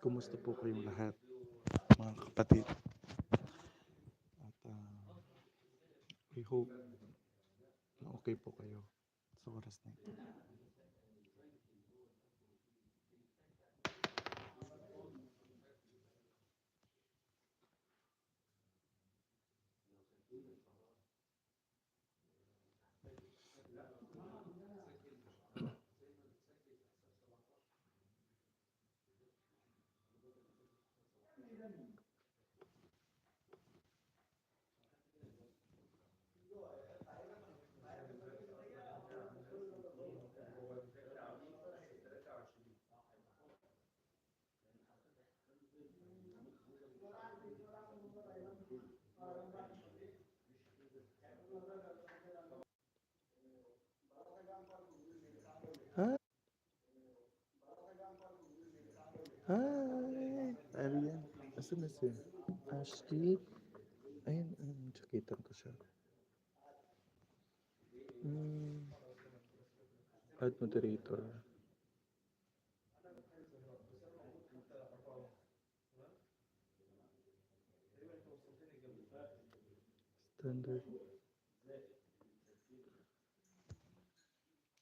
Kumusta po kayong lahat, mga kapatid? At I hope na okay po kayo sa oras na ito. Hi! Arian. Asan na siya? Ashley? Ayun, sakitan ko siya. Add moderator. Standard.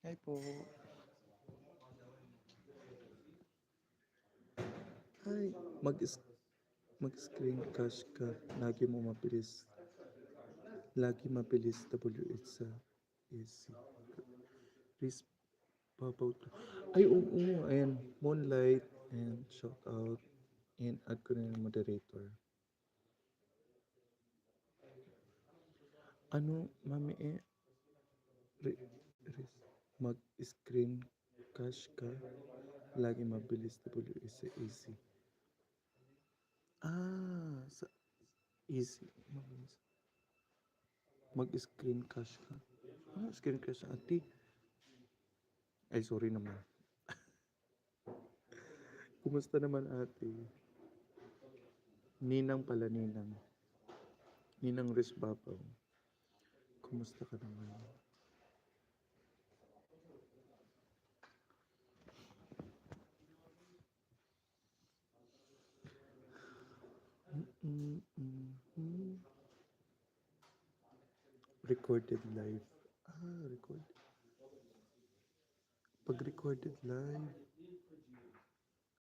Hi po. Hi. Mag-screen cash ka. Lagi mo mabilis. Lagi mabilis WH sa AC. Please, babaw to. Ay, oo. Ayan. Moonlight. And shout out. And add ko na yung moderator. Ano, mami mag-screen cash ka. Lagi mabilis WH sa AC. Sa AC. Mag-screen cash ka. Screen cash ate. Ay, sorry naman. Kumusta naman ate? Ninang pala, Ninang. Ninang Risbabaw. Kumusta ka naman? Recorded live. Record. Pag recorded live,